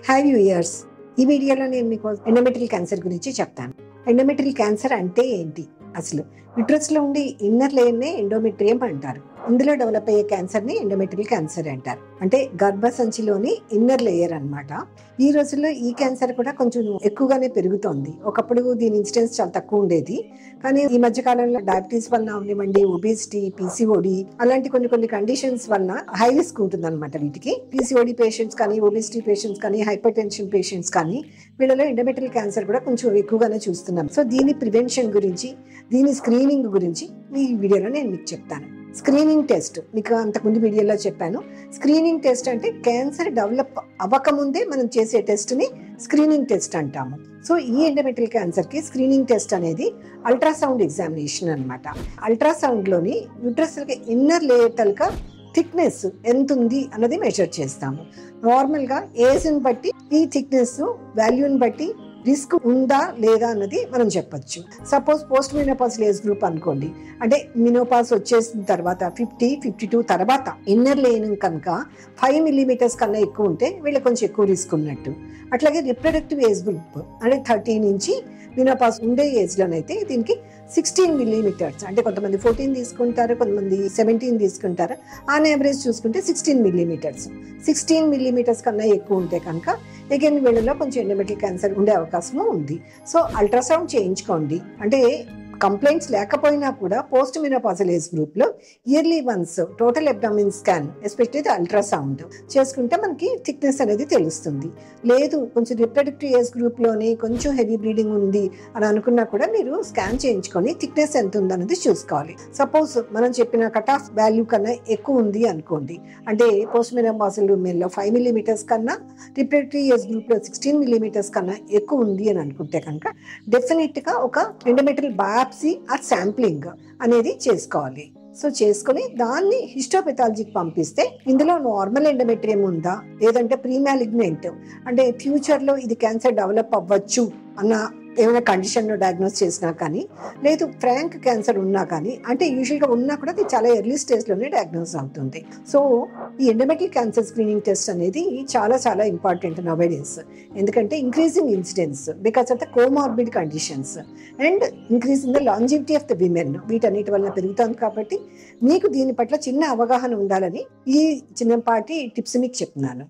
Hi viewers, ఈ వీడియోలో నేను మీకు ఎండోమెట్రియల్ క్యాన్సర్ గురించి చెప్తాను. ఎండోమెట్రియల్ క్యాన్సర్ అంటే ఏంటి? అసలు యుట్రస్ లో ఉండే ఇన్నర్ లేయర్ నే ఎండోమెట్రియం అంటారు. ఇందులో డెవలప్ అయ్యే క్యాన్సర్ ని ఎండోమెట్రియల్ క్యాన్సర్ అంటారు. అంటే గర్భసంచిలోని ఇన్నర్ లేయర్ అన్నమాట. ఈ రోజుల్లో ఈ క్యాన్సర్ కూడా కొంచెం ఎక్కువగానే పెరుగుతోంది. ఒకప్పుడు దీని ఇన్సిడెన్స్ చాలా తక్కువ ఉండేది. కానీ ఈ మధ్య కాలంలో డయాబెటీస్ వలన అవనివ్వండి, ఒబేసిటీ, పీసీఓడి అలాంటి కొన్ని కండిషన్స్ వలన హై రిస్క్ ఉంటుంది అనమాట. వీటికి పీసీఓడి పేషెంట్స్ కానీ, ఒబేసిటీ పేషెంట్స్ కానీ, హైపర్ టెన్షన్ పేషెంట్స్ కానీ వీళ్ళలో ఎండోమెట్రియల్ క్యాన్సర్ కూడా కొంచెం ఎక్కువగానే చూస్తున్నాం. సో దీని ప్రివెన్షన్ గురించి, దీని స్క్రీనింగ్ గురించి ఈ వీడియోలో నేను మీకు చెప్తాను. స్క్రీనింగ్ టెస్ట్ మీకు అంతకుముందు వీడియోలో చెప్పాను. స్క్రీనింగ్ టెస్ట్ అంటే క్యాన్సర్ డెవలప్ అవ్వకముందే మనం చేసే టెస్ట్ ని స్క్రీనింగ్ టెస్ట్ అంటాము. సో ఈ ఎండోమెట్రియల్ క్యాన్సర్ కి స్క్రీనింగ్ టెస్ట్ అనేది అల్ట్రాసౌండ్ ఎగ్జామినేషన్ అనమాట. అల్ట్రాసౌండ్ లోని యుట్రస్ ఇన్నర్ లేయర్ తలక థిక్నెస్ ఎంత ఉంది అన్నది మెజర్ చేస్తాము. నార్మల్ గా ఏజ్ ని బట్టి ఈ థిక్నెస్ వాల్యూని బట్టి రిస్క్ ఉందా లేదా అన్నది మనం చెప్పొచ్చు. Suppose post menopause age group అనుకోండి, అంటే మినోపాజ్ వచ్చేసిన తర్వాత 50-52 తర్వాత ఇన్నర్ లేయర్ కనుక 5 మిల్లీమీటర్స్ కన్నా ఎక్కువ ఉంటే వీళ్ళకి కొంచెం ఎక్కువ రిస్క్ ఉన్నట్టు. అట్లాగే రిప్రొడక్టివ్ ఏజ్ గ్రూప్ అంటే 30 నుంచి మినోపాజ్ ఉండే ఏజ్ లోనైతే దీనికి 16 మిల్లీమీటర్స్, అంటే కొంతమంది 14 తీసుకుంటారు, కొంతమంది 17 తీసుకుంటారు. ఆన్ యావరేజ్ చూసుకుంటే 16 మిల్లీమీటర్స్. 16 మిల్లీమీటర్స్ కన్నా ఎక్కువ ఉంటే కనుక అగైన్ వీళ్ళలో కొంచెం ఎండోమెట్రియల్ క్యాన్సర్ ఉండే అవకాశం ఉంది. సో అల్ట్రాసౌండ్ చేయించుకోండి. అంటే కంప్లైంట్స్ లేకపోయినా కూడా పోస్ట్ మినోపాజల్ ఏజ్ గ్రూప్ లో yearly once total abdomen scan, especially ultrasound చేసుకుంటే మనకి థిక్నెస్ అనేది తెలుస్తుంది. లేదు కొంచెం రిప్రొడక్టివ్ ఏజ్ గ్రూప్ లోనే కొంచెం హెవీ బ్లీడింగ్ ఉంది అని అనుకున్నా కూడా మీరు స్కాన్ చేయించుకొని థిక్నెస్ ఎంత ఉంది అనేది చూసుకోవాలి. సపోజ్ మనం చెప్పిన కట్ ఆఫ్ వాల్యూ కన్నా ఎక్కువ ఉంది అనుకోండి, అంటే పోస్ట్ మినోపాజల్ లో 5 మిల్లీమీటర్స్ కన్నా రిప్రొడక్టివ్ ఏజ్ గ్రూప్ లో 16 మిల్లీమీటర్స్ కన్నా ఎక్కువ ఉంది అని అనుకుంటే కనుక డెఫినెట్ గా ఒక ఎండోమెట్రియల్ బయాప్సీ ఆర్ శాంప్లింగ్ అనేది చేసుకోవాలి. సో చేసుకుని దాన్ని హిస్టోపెథాలజీకి పంపిస్తే ఇందులో నార్మల్ ఎండోమెట్రియం ఉందా, లేదంటే ప్రీమాలిగ్నెంట్ అంటే ఫ్యూచర్ లో ఇది క్యాన్సర్ డెవలప్ అవ్వచ్చు అన్న ఏమైనా కండిషన్ డయాగ్నోస్ చేసినా కానీ, లేదు ఫ్రాంక్ క్యాన్సర్ ఉన్నా కానీ, అంటే యూజువల్ గా ఉన్నా కూడా అది చాలా ఎర్లీ స్టేజ్ లోనే డయాగ్నోస్ అవుతుంది. సో ఈ ఎండోమెట్రియల్ క్యాన్సర్ స్క్రీనింగ్ టెస్ట్ అనేది చాలా ఇంపార్టెంట్ నౌవేడేస్. ఎందుకంటే increasing incidence because of the comorbid conditions and increase in the longevity of the women వీటన్నిటి వలన పెరుగుతుంది. కాబట్టి మీకు దీని పట్ల చిన్న అవగాహన ఉండాలని ఈ చిన్నపాటి టిప్స్ మీకు చెప్తున్నాను.